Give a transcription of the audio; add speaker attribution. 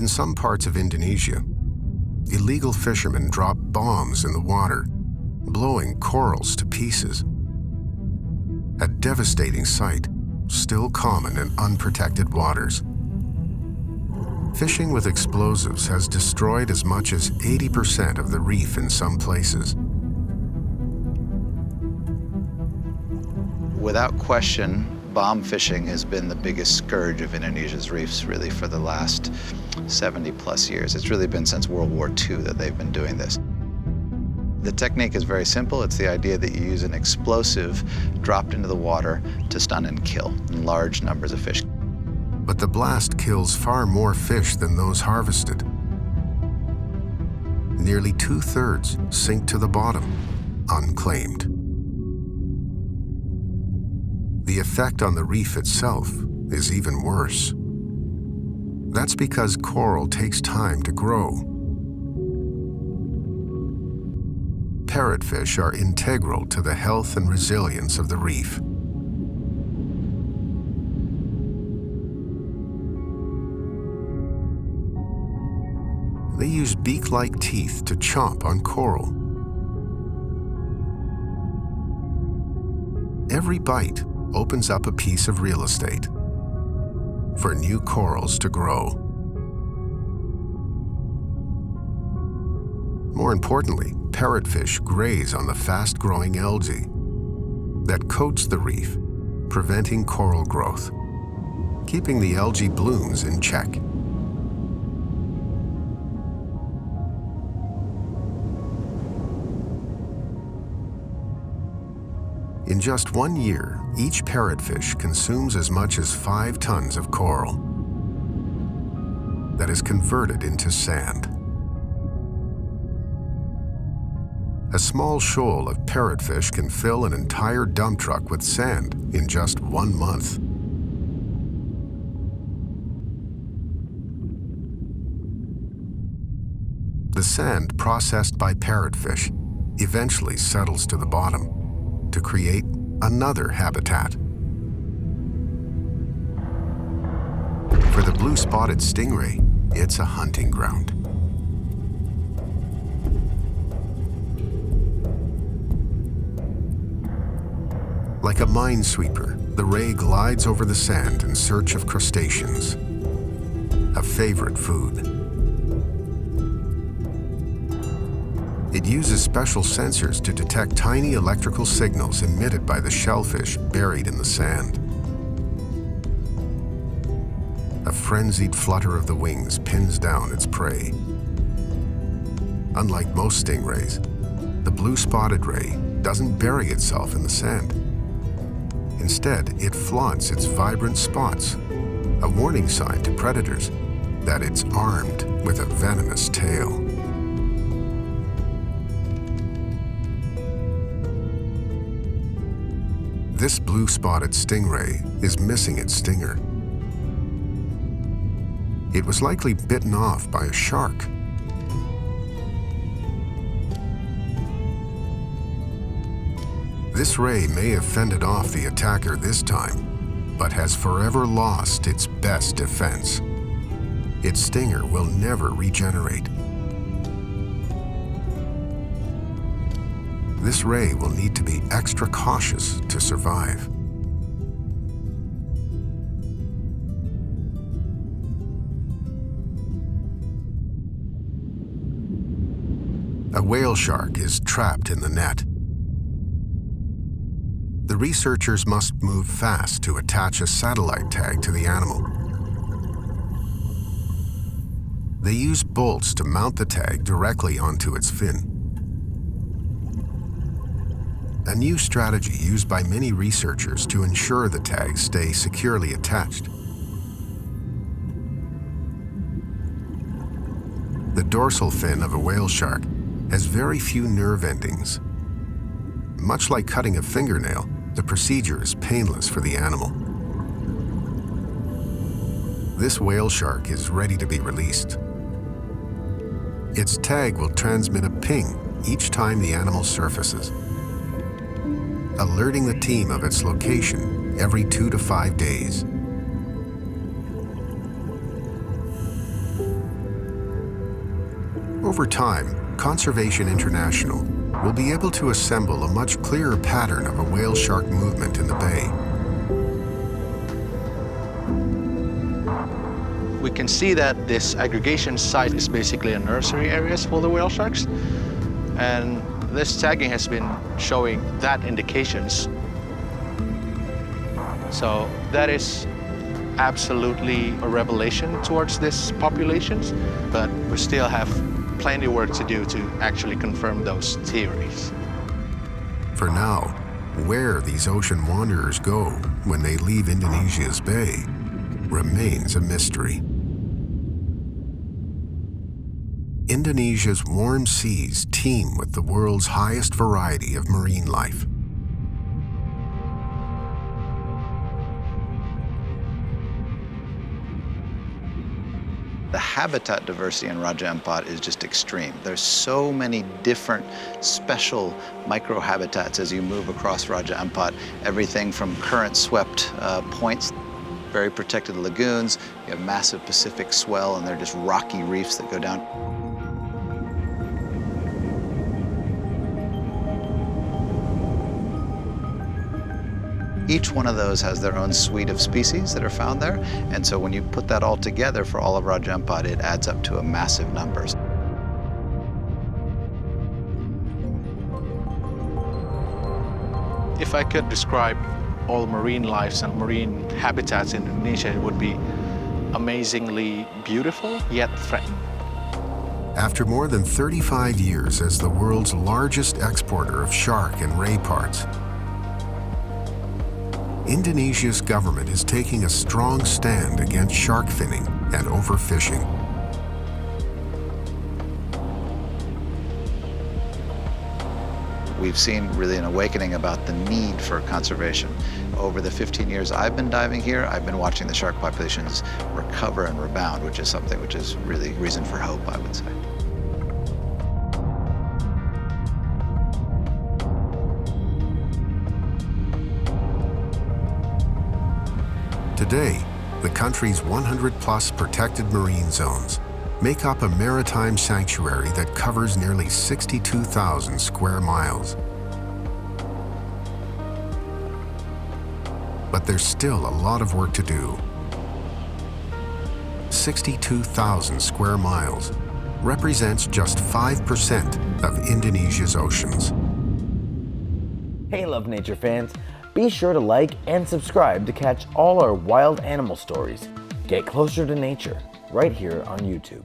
Speaker 1: in some parts of Indonesia, illegal fishermen drop bombs in the water, blowing corals to pieces. A devastating sight, still common in unprotected waters. Fishing with explosives has destroyed as much as 80% of the reef in some places.
Speaker 2: Without question, bomb fishing has been the biggest scourge of Indonesia's reefs really for the last 70 plus years. It's really been since World War II that they've been doing this. The technique is very simple. It's the idea that you use an explosive dropped into the water to stun and kill large numbers of fish.
Speaker 1: But the blast kills far more fish than those harvested. Nearly 2/3 sink to the bottom, unclaimed. The effect on the reef itself is even worse. That's because coral takes time to grow. Parrotfish are integral to the health and resilience of the reef. They use beak-like teeth to chomp on coral. Every bite opens up a piece of real estate for new corals to grow. More importantly, parrotfish graze on the fast-growing algae that coats the reef, preventing coral growth, keeping the algae blooms in check. In just 1 year, each parrotfish consumes as much as 5 tons of coral that is converted into sand. A small shoal of parrotfish can fill an entire dump truck with sand in just 1 month. The sand processed by parrotfish eventually settles to the bottom to create another habitat. For the blue-spotted stingray, it's a hunting ground. Like a minesweeper, the ray glides over the sand in search of crustaceans, a favorite food. It uses special sensors to detect tiny electrical signals emitted by the shellfish buried in the sand. A frenzied flutter of the wings pins down its prey. Unlike most stingrays, the blue-spotted ray doesn't bury itself in the sand. Instead, it flaunts its vibrant spots, a warning sign to predators that it's armed with a venomous tail. This blue-spotted stingray is missing its stinger. It was likely bitten off by a shark. This ray may have fended off the attacker this time, but has forever lost its best defense. Its stinger will never regenerate. This ray will need to be extra cautious to survive. A whale shark is trapped in the net. The researchers must move fast to attach a satellite tag to the animal. They use bolts to mount the tag directly onto its fin. A new strategy used by many researchers to ensure the tags stay securely attached. The dorsal fin of a whale shark has very few nerve endings. Much like cutting a fingernail, the procedure is painless for the animal. This whale shark is ready to be released. Its tag will transmit a ping each time the animal surfaces, alerting the team of its location every 2 to 5 days. Over time, Conservation International will be able to assemble a much clearer pattern of a whale shark movement in the bay.
Speaker 3: We can see that this aggregation site is basically a nursery areas for the whale sharks. And this tagging has been showing that indications. So that is absolutely a revelation towards these populations, but we still have plenty of work to do to actually confirm those theories.
Speaker 1: For now, where these ocean wanderers go when they leave Indonesia's bay remains a mystery. Indonesia's warm seas teem with the world's highest variety of marine life.
Speaker 2: The habitat diversity in Raja Ampat is just extreme. There's so many different special microhabitats as you move across Raja Ampat. Everything from current-swept points, very protected lagoons. You have massive Pacific swell, and they're just rocky reefs that go down. Each one of those has their own suite of species that are found there, and so when you put that all together for all of Raja Ampat, it adds up to a massive number.
Speaker 3: If I could describe all marine lives and marine habitats in Indonesia, it would be amazingly beautiful, yet threatening.
Speaker 1: After more than 35 years as the world's largest exporter of shark and ray parts, Indonesia's government is taking a strong stand against shark finning and overfishing.
Speaker 2: We've seen really an awakening about the need for conservation. Over the 15 years I've been diving here, I've been watching the shark populations recover and rebound, which is something which is really reason for hope, I would say.
Speaker 1: Today, the country's 100-plus protected marine zones make up a maritime sanctuary that covers nearly 62,000 square miles. But there's still a lot of work to do. 62,000 square miles represents just 5% of Indonesia's oceans.
Speaker 4: Hey Love Nature fans, be sure to like and subscribe to catch all our wild animal stories. Get closer to nature right here on YouTube.